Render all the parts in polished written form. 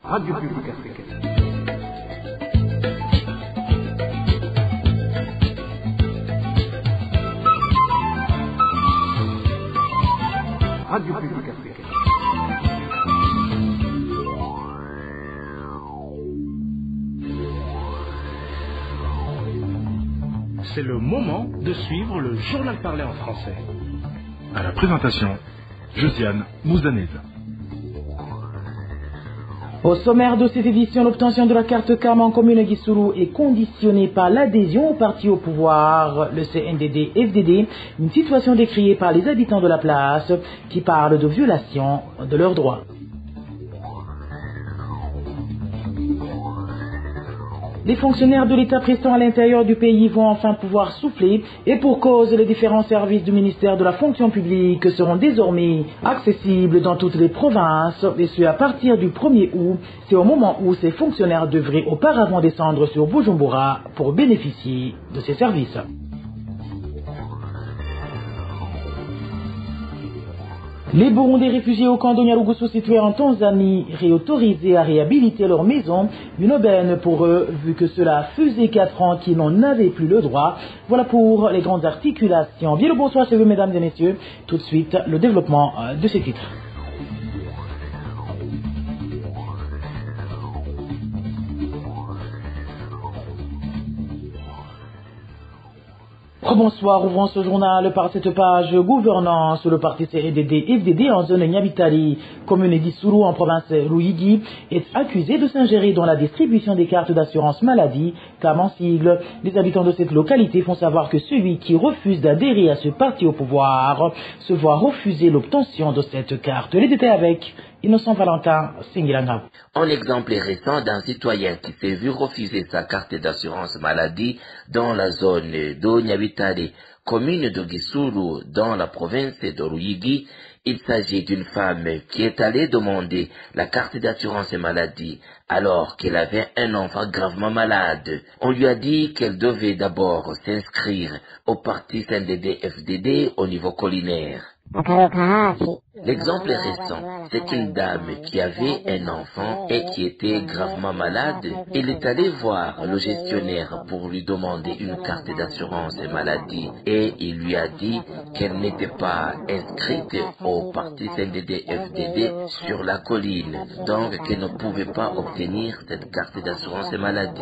Radio Publique Africaine. Radio Publique Africaine. C'est le moment de suivre le journal parlé en français. À la présentation, Josiane Mouzanez. Au sommaire de cette édition, l'obtention de la carte CAM en commune Guissourou est conditionnée par l'adhésion au parti au pouvoir, le CNDD-FDD, une situation décriée par les habitants de la place qui parlent de violation de leurs droits. Les fonctionnaires de l'État prestants à l'intérieur du pays vont enfin pouvoir souffler et pour cause, les différents services du ministère de la fonction publique seront désormais accessibles dans toutes les provinces et ce à partir du 1er août. C'est au moment où ces fonctionnaires devraient auparavant descendre sur Bujumbura pour bénéficier de ces services. Les Burundais réfugiés au camp de Nyarugusu situé en Tanzanie réautorisés à réhabiliter leur maison, une aubaine pour eux vu que cela faisait 4 ans qu'ils n'en avaient plus le droit. Voilà pour les grandes articulations. Bien le bonsoir chez vous mesdames et messieurs. Tout de suite le développement de ces titres. Bonsoir, ouvrons ce journal par cette page gouvernance. Le parti CNDD-FDD en zone Nyabitali, commune d'Issourou en province Ruyigi, est accusé de s'ingérer dans la distribution des cartes d'assurance maladie, CAM en sigle. Les habitants de cette localité font savoir que celui qui refuse d'adhérer à ce parti au pouvoir se voit refuser l'obtention de cette carte. Les détails avec Innocent Valentin Singilanga. Un exemple récent d'un citoyen qui s'est vu refuser sa carte d'assurance maladie dans la zone de Nyabitali, commune de Guissourou, dans la province de Ruyigi. Il s'agit d'une femme qui est allée demander la carte d'assurance maladie alors qu'elle avait un enfant gravement malade. On lui a dit qu'elle devait d'abord s'inscrire au parti CNDD-FDD au niveau collinaire. L'exemple récent, c'est une dame qui avait un enfant et qui était gravement malade. Elle est allée voir le gestionnaire pour lui demander une carte d'assurance maladie et il lui a dit qu'elle n'était pas inscrite au parti CNDD-FDD sur la colline, donc qu'elle ne pouvait pas obtenir cette carte d'assurance maladie.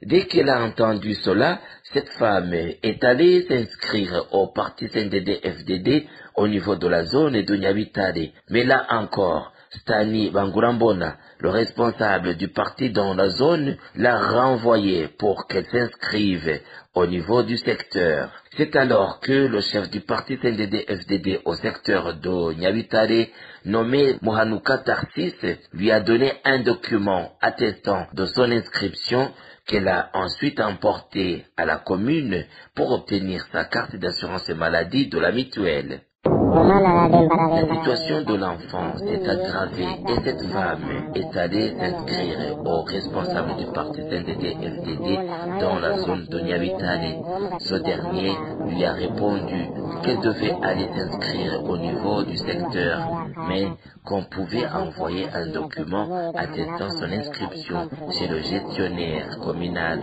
Dès qu'elle a entendu cela, cette femme est allée s'inscrire au parti CNDD-FDD au niveau de la zone de Nyabitali. Mais là encore, Stani Bangurambona, le responsable du parti dans la zone, l'a renvoyée pour qu'elle s'inscrive au niveau du secteur. C'est alors que le chef du parti CNDD-FDD au secteur de Nyabitali, nommé Mohanuka Tarsis, lui a donné un document attestant de son inscription qu'elle a ensuite emporté à la commune pour obtenir sa carte d'assurance maladie de la mutuelle. La situation de l'enfant s'est aggravée et cette femme est allée s'inscrire au responsable du parti CNDD-FDD dans la zone de Nyabitali. Ce dernier lui a répondu qu'elle devait aller s'inscrire au niveau du secteur, mais qu'on pouvait envoyer un document attestant son inscription chez le gestionnaire communal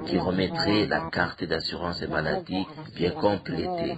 qui remettrait la carte d'assurance maladie bien complétée.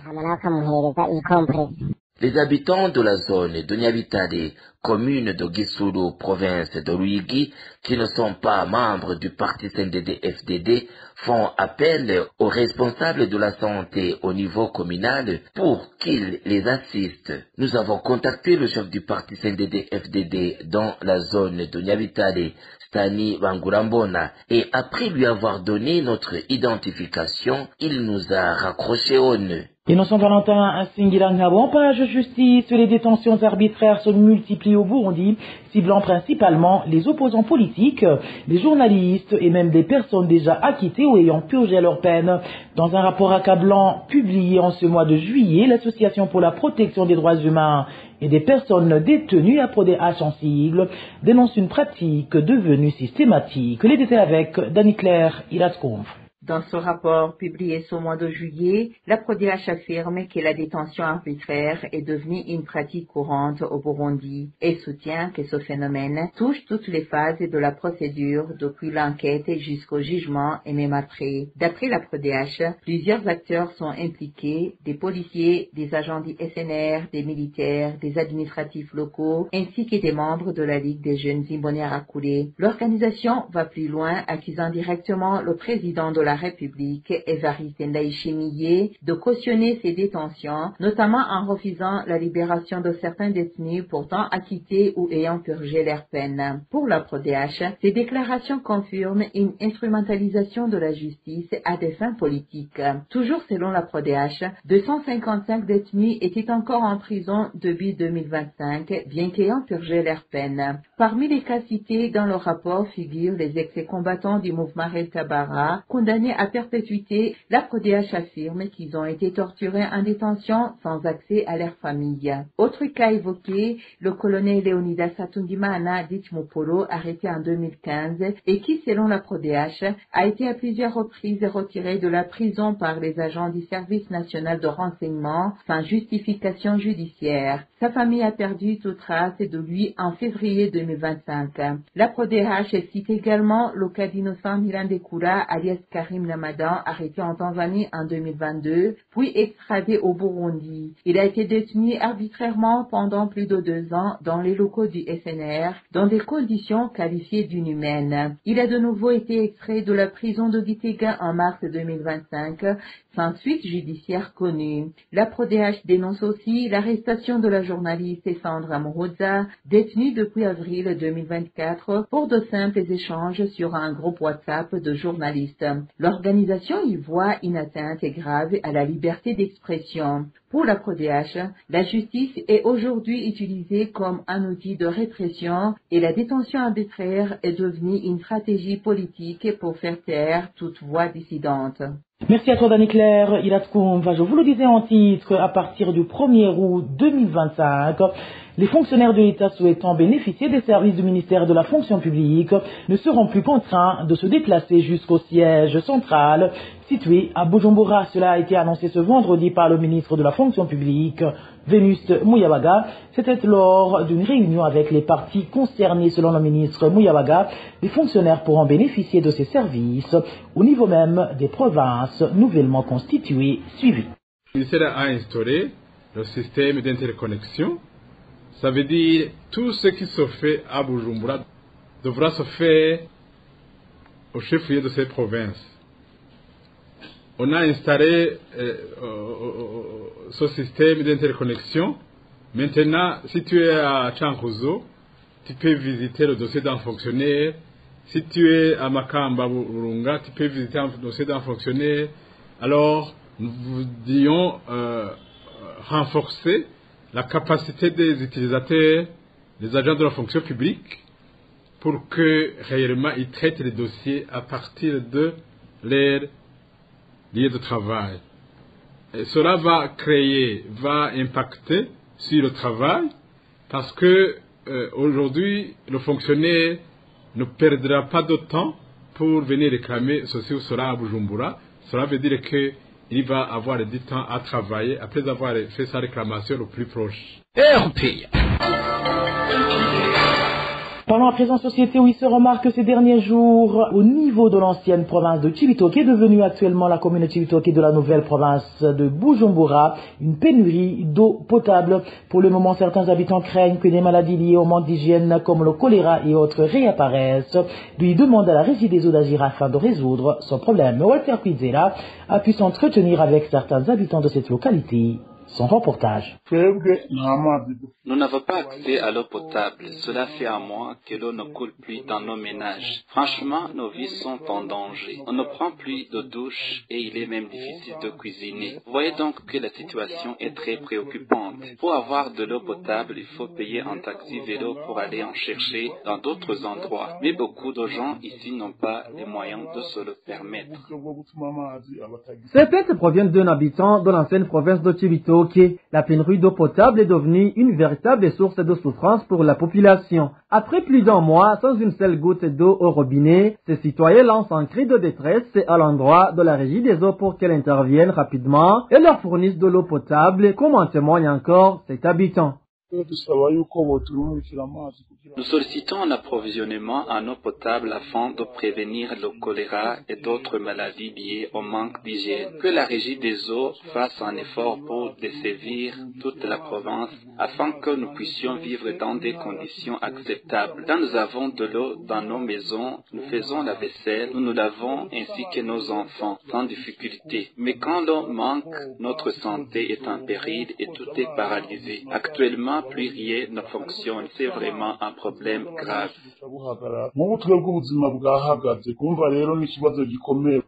Les habitants de la zone de Nyabitali, commune de Guissourou, province de Ruyigi, qui ne sont pas membres du parti CNDD-FDD, font appel aux responsables de la santé au niveau communal pour qu'ils les assistent. Nous avons contacté le chef du parti CNDD-FDD dans la zone de Nyabitali, Stani Bangurambona, et après lui avoir donné notre identification, il nous a raccroché au nœud. Innocent Valentin Singilangabo, en page justice, les détentions arbitraires se multiplient au Burundi, ciblant principalement les opposants politiques, les journalistes et même des personnes déjà acquittées ou ayant purgé leur peine. Dans un rapport accablant publié en ce mois de juillet, l'Association pour la protection des droits humains et des personnes détenues, APRODH en sigle, dénonce une pratique devenue systématique. Les détails avec Dani Claire Ilasconf. Dans ce rapport publié ce mois de juillet, la PRODH affirme que la détention arbitraire est devenue une pratique courante au Burundi et soutient que ce phénomène touche toutes les phases de la procédure depuis l'enquête jusqu'au jugement et même après. D'après la PRODH, plusieurs acteurs sont impliqués, des policiers, des agents du SNR, des militaires, des administratifs locaux, ainsi que des membres de la Ligue des jeunes Imbonerakure. L'organisation va plus loin, accusant directement le président de la République, Evariste Ndayishimiye, de cautionner ces détentions, notamment en refusant la libération de certains détenus pourtant acquittés ou ayant purgé leur peine. Pour la PRODH, ces déclarations confirment une instrumentalisation de la justice à des fins politiques. Toujours selon la PRODH, 255 détenus étaient encore en prison depuis 2025, bien qu'ayant purgé leur peine. Parmi les cas cités dans le rapport figurent les ex-combattants du mouvement Red Tabara, condamnés à perpétuité. La PRODH affirme qu'ils ont été torturés en détention sans accès à leur famille. Autre cas évoqué, le colonel Leonidas Satungimana, dit Mopolo, arrêté en 2015 et qui, selon la PRODH, a été à plusieurs reprises retiré de la prison par les agents du service national de renseignement sans justification judiciaire. Sa famille a perdu toute trace de lui en février 2025. La PRODH cite également le cas d'innocent Mirandekura, alias Karim Namadan, arrêté en Tanzanie en 2022, puis extradé au Burundi. Il a été détenu arbitrairement pendant plus de 2 ans dans les locaux du SNR, dans des conditions qualifiées d'inhumaines. Il a de nouveau été extrait de la prison de Gitega en mars 2025, sans suite judiciaire connue. La PRODH dénonce aussi l'arrestation de la journaliste Sandra Muhoza, détenue depuis avril 2024 pour de simples échanges sur un groupe WhatsApp de journalistes. L'organisation y voit une atteinte grave à la liberté d'expression. Pour la PRODH, la justice est aujourd'hui utilisée comme un outil de répression et la détention arbitraire est devenue une stratégie politique pour faire taire toute voix dissidente. Merci à toi, Dani Claire. Je vous le disais en titre, à partir du 1er août 2025, les fonctionnaires de l'État souhaitant bénéficier des services du ministère de la fonction publique ne seront plus contraints de se déplacer jusqu'au siège central situé à Bujumbura. Cela a été annoncé ce vendredi par le ministre de la fonction publique, Venuste Muyabaga. C'était lors d'une réunion avec les partis concernés. Selon le ministre Muyabaga, les fonctionnaires pourront bénéficier de ces services au niveau même des provinces nouvellement constituées suivies. Le ministère a instauré le système d'interconnexion. Ça veut dire tout ce qui se fait à Bujumbura devra se faire au chef-lieu de cette province. On a installé ce système d'interconnexion. Maintenant, si tu es à Chankuzo, tu peux visiter le dossier d'un fonctionnaire. Si tu es à Makamba Burunga, tu peux visiter un dossier d'un fonctionnaire. Alors, nous voulions renforcer la capacité des utilisateurs, des agents de la fonction publique, pour que réellement ils traitent les dossiers à partir de leur lieu de travail. Et cela va impacter sur le travail, parce que aujourd'hui, le fonctionnaire ne perdra pas de temps pour venir réclamer ceci ou cela à Bujumbura. Cela veut dire qu'il va avoir du temps à travailler après avoir fait sa réclamation le plus proche. Parlons à présent société où il se remarque ces derniers jours au niveau de l'ancienne province de Cibitoke, devenue actuellement la commune de Cibitoke de la nouvelle province de Bujumbura, une pénurie d'eau potable. Pour le moment, certains habitants craignent que des maladies liées au manque d'hygiène comme le choléra et autres réapparaissent. Lui demande à la Régie des eaux d'agir afin de résoudre son problème. Walter Quizela a pu s'entretenir avec certains habitants de cette localité. Son reportage. Nous n'avons pas accès à l'eau potable. Cela fait un mois que l'eau ne coule plus dans nos ménages. Franchement, nos vies sont en danger. On ne prend plus de douche et il est même difficile de cuisiner. Vous voyez donc que la situation est très préoccupante. Pour avoir de l'eau potable, il faut payer un taxi vélo pour aller en chercher dans d'autres endroits. Mais beaucoup de gens ici n'ont pas les moyens de se le permettre. Ces plaintes proviennent d'un habitant de l'ancienne province de Cibitoke Cibitoke. La pénurie d'eau potable est devenue une véritable source de souffrance pour la population. Après plus d'un mois sans une seule goutte d'eau au robinet, ces citoyens lancent un cri de détresse à l'endroit de la régie des eaux pour qu'elle intervienne rapidement et leur fournisse de l'eau potable, comme en témoigne encore cet habitant. Nous sollicitons un approvisionnement en eau potable afin de prévenir le choléra et d'autres maladies liées au manque d'hygiène. Que la régie des eaux fasse un effort pour desservir toute la province afin que nous puissions vivre dans des conditions acceptables. Quand nous avons de l'eau dans nos maisons, nous faisons la vaisselle, nous nous lavons ainsi que nos enfants sans difficulté. Mais quand l'eau manque, notre santé est en péril et tout est paralysé. Actuellement, plus rien ne fonctionne. C'est vraiment un problème grave.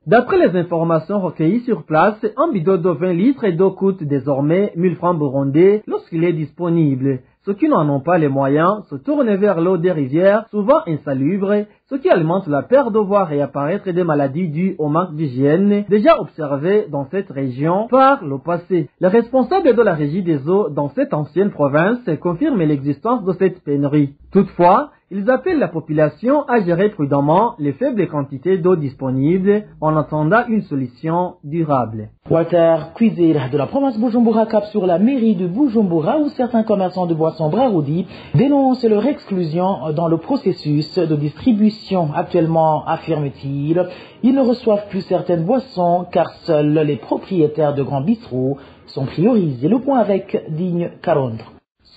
D'après les informations recueillies sur place, un bidon de 20 litres d'eau coûte désormais 1000 francs burundais lorsqu'il est disponible. Ceux qui n'en ont pas les moyens se tournent vers l'eau des rivières, souvent insalubres, ce qui alimente la peur de voir réapparaître des maladies dues au manque d'hygiène, déjà observées dans cette région par le passé. Les responsables de la régie des eaux dans cette ancienne province confirment l'existence de cette pénurie. Toutefois, ils appellent la population à gérer prudemment les faibles quantités d'eau disponibles en attendant une solution durable. Walter Kwizera de la province Bujumbura cap sur la mairie de Bujumbura où certains commerçants de boissons Brarudi dénoncent leur exclusion dans le processus de distribution. Actuellement, affirme-t-il, ils ne reçoivent plus certaines boissons car seuls les propriétaires de grands bistrots sont priorisés. Le point avec Digne Carondre.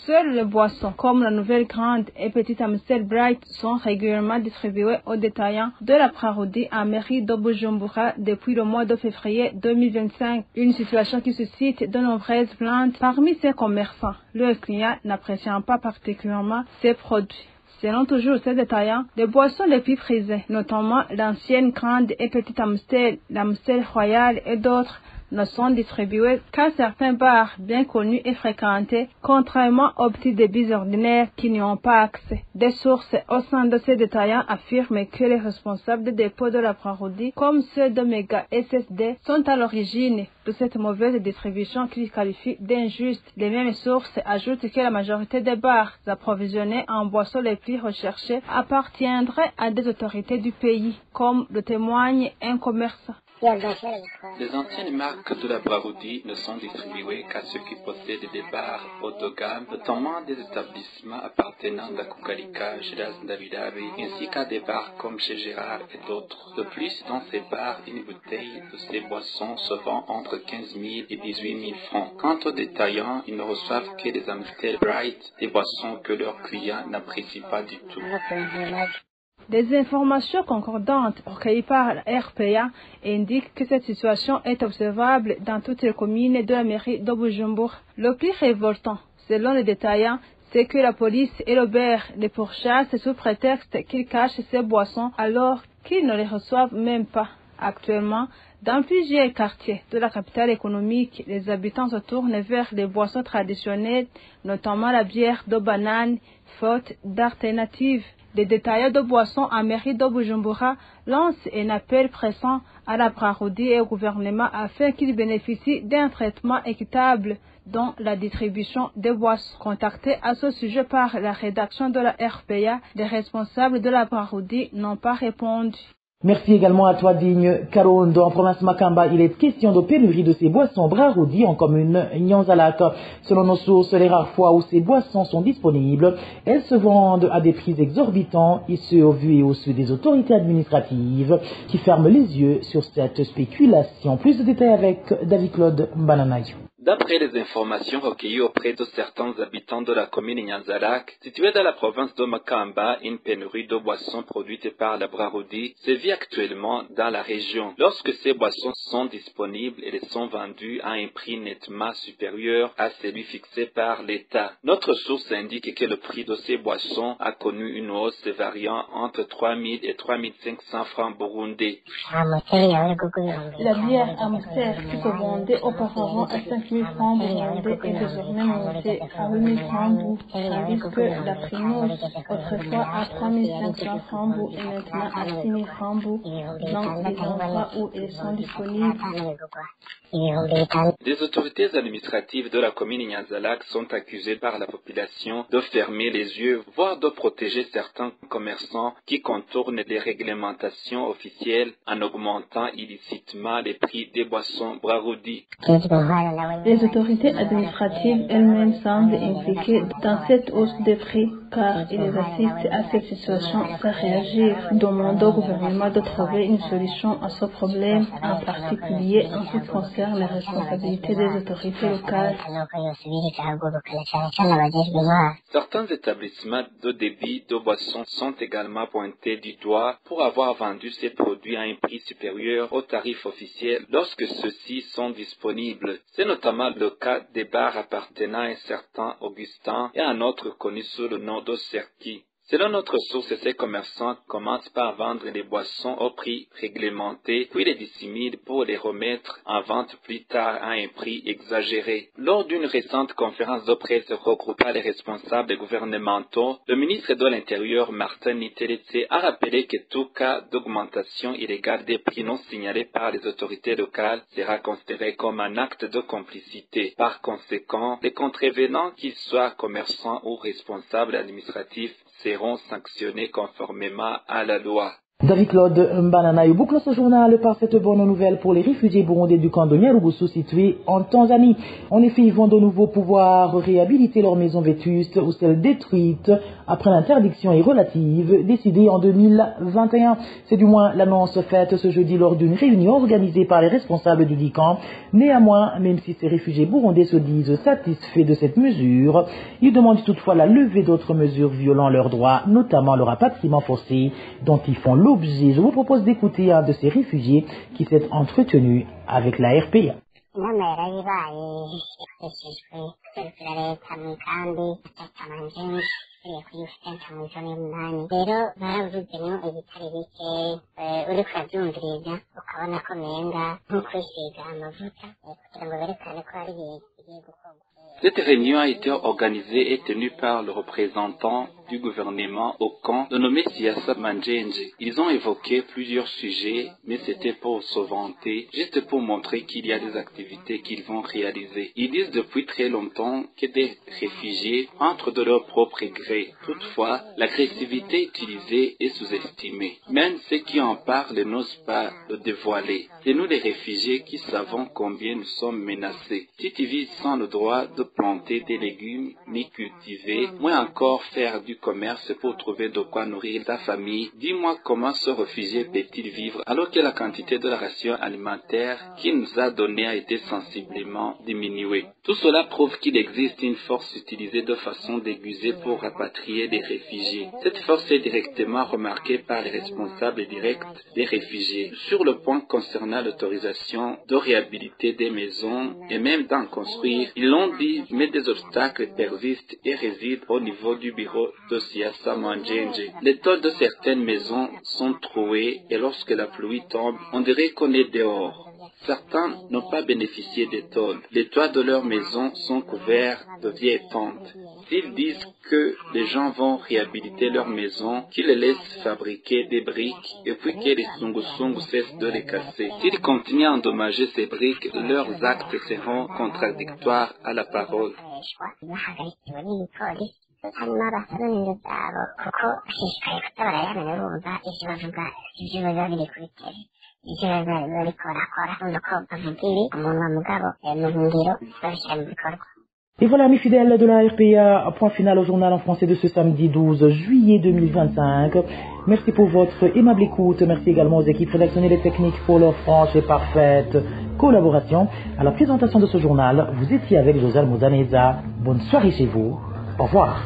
Seules les boissons comme la Nouvelle Grande et Petite Amstel Bright sont régulièrement distribuées aux détaillants de la Brarudi à mairie de Bujumbura depuis le mois de février 2025. Une situation qui suscite de nombreuses plaintes parmi ces commerçants. Leurs clients n'apprécient pas particulièrement ces produits. Selon toujours ces détaillants, les boissons les plus prisées, notamment l'ancienne Grande et Petite Amstel, l'Amstel Royale et d'autres, ne sont distribués qu'à certains bars bien connus et fréquentés, contrairement aux petits débits ordinaires qui n'y ont pas accès. Des sources au sein de ces détaillants affirment que les responsables des dépôts de la Brarudi, comme ceux de Mega SSD, sont à l'origine de cette mauvaise distribution qu'ils qualifient d'injuste. Les mêmes sources ajoutent que la majorité des bars approvisionnés en boissons les plus recherchées appartiendraient à des autorités du pays, comme le témoigne un commerçant. Les anciennes marques de la Brarudi ne sont distribuées qu'à ceux qui possèdent des bars haut de gamme, notamment des établissements appartenant à Kukalika, Giras Davidavi, ainsi qu'à des bars comme chez Gérard et d'autres. De plus, dans ces bars, une bouteille de ces boissons se vend entre 15 000 et 18 000 francs. Quant aux détaillants, ils ne reçoivent que des Amstel Bright, des boissons que leurs clients n'apprécient pas du tout. Des informations concordantes recueillies par la RPA indiquent que cette situation est observable dans toutes les communes de la mairie de Bujumbura. Le plus révoltant, selon les détaillants, c'est que la police et le BER les pourchassent sous prétexte qu'ils cachent ces boissons alors qu'ils ne les reçoivent même pas. Actuellement, dans plusieurs quartiers de la capitale économique, les habitants se tournent vers les boissons traditionnelles, notamment la bière de banane, faute d'alternatives. Les détaillants de boissons à mairie de Bujumbura lancent un appel pressant à la Brarudi et au gouvernement afin qu'ils bénéficient d'un traitement équitable dans la distribution des boissons. Contactés à ce sujet par la rédaction de la RPA, les responsables de la Brarudi n'ont pas répondu. Merci également à toi, Digne Karondo. En province Makamba, il est question de pénurie de ces boissons Brarudi en commune Nyanzalak. Selon nos sources, les rares fois où ces boissons sont disponibles, elles se vendent à des prix exorbitants, et ce au vu et au su des autorités administratives qui ferment les yeux sur cette spéculation. Plus de détails avec David-Claude Mbananayo. D'après les informations recueillies auprès de certains habitants de la commune Nyanzalak, située dans la province de Makamba, une pénurie de boissons produites par la Brarudi sévit actuellement dans la région. Lorsque ces boissons sont disponibles, elles sont vendues à un prix nettement supérieur à celui fixé par l'État. Notre source indique que le prix de ces boissons a connu une hausse variant entre 3 000 et 3 500 francs burundais. La bière Amstel qui se vendait auparavant à 5 000 francs burundais est désormais monté à 8 000 francs bourg, tandis que la primose, autrefois à 3 500 francs bourg, est maintenant à 6 000 francs bourg dans les endroits où elles sont disponibles. Les autorités administratives de la commune Nyanza-Lac sont accusées par la population de fermer les yeux, voire de protéger certains commerçants qui contournent les réglementations officielles en augmentant illicitement les prix des boissons Braroudi. Les autorités administratives elles-mêmes semblent impliquées dans cette hausse des prix car ils assistent à cette situation sans réagir, demandant au gouvernement de trouver une solution à ce problème, en particulier en ce qui concerne les responsabilités des autorités locales. Certains établissements de débit de boissons sont également pointés du doigt pour avoir vendu ces produits à un prix supérieur aux tarifs officiels lorsque ceux-ci sont disponibles. C'est notamment le cas des bars appartenant à un certain Augustin et à un autre connu sous le nom de Serki. Selon notre source, ces commerçants commencent par vendre les boissons au prix réglementé, puis les dissimulent pour les remettre en vente plus tard à un prix exagéré. Lors d'une récente conférence de presse regroupant les responsables gouvernementaux, le ministre de l'Intérieur, Martin Niteletse, a rappelé que tout cas d'augmentation illégale des prix non signalés par les autorités locales sera considéré comme un acte de complicité. Par conséquent, les contrevenants, qu'ils soient commerçants ou responsables administratifs, seront sanctionnés conformément à la loi. David-Claude Mbananayo boucle ce journal par cette bonne nouvelle pour les réfugiés burundais du camp de Nyarugusu situé en Tanzanie. En effet, ils vont de nouveau pouvoir réhabiliter leurs maisons vétustes ou celles détruites après l'interdiction relative décidée en 2021. C'est du moins l'annonce faite ce jeudi lors d'une réunion organisée par les responsables du dit camp. Néanmoins, même si ces réfugiés burundais se disent satisfaits de cette mesure, ils demandent toutefois la levée d'autres mesures violant leurs droits, notamment le rapatriement forcé dont ils font l'objet. Je vous propose d'écouter un de ces réfugiés qui s'est entretenu avec la RPA. Cette réunion a été organisée et tenue par le représentant du gouvernement au camp, nommé Siasa Manjenje. Ils ont évoqué plusieurs sujets, mais c'était pour se vanter, juste pour montrer qu'il y a des activités qu'ils vont réaliser. Ils disent depuis très longtemps que des réfugiés entrent de leur propre gré. Toutefois, l'agressivité utilisée est sous-estimée. Même ceux qui en parlent n'osent pas le dévoiler. C'est nous les réfugiés qui savons combien nous sommes menacés. Si tu vis sans le droit de planter des légumes, ni cultiver, moins encore faire du commerce pour trouver de quoi nourrir ta famille, dis-moi comment ce réfugié peut-il vivre alors que la quantité de la ration alimentaire qu'il nous a donnée a été sensiblement diminuée. Tout cela prouve qu'il existe une force utilisée de façon déguisée pour rapatrier des réfugiés. Cette force est directement remarquée par les responsables directs des réfugiés. Sur le point concernant l'autorisation de réhabiliter des maisons et même d'en construire, ils l'ont dit, mais des obstacles persistent et résident au niveau du bureau de Siasa Manjenje. Les toits de certaines maisons sont troués et lorsque la pluie tombe, on dirait qu'on est dehors. Certains n'ont pas bénéficié des tôles. Les toits de leurs maisons sont couverts de vieilles pentes. S'ils disent que les gens vont réhabiliter leurs maisons, qu'ils les laissent fabriquer des briques et puis que les sungusungu cessent de les casser. S'ils continuent à endommager ces briques, leurs actes seront contradictoires à la parole. Et voilà mes fidèles de la RPA, point final au journal en français de ce samedi 12 juillet 2025. Merci pour votre aimable écoute, merci également aux équipes rédactionnelles et techniques pour leur franche et parfaite collaboration. À la présentation de ce journal, vous étiez avec Josiane Mouzaneza. Bonne soirée chez vous, au revoir.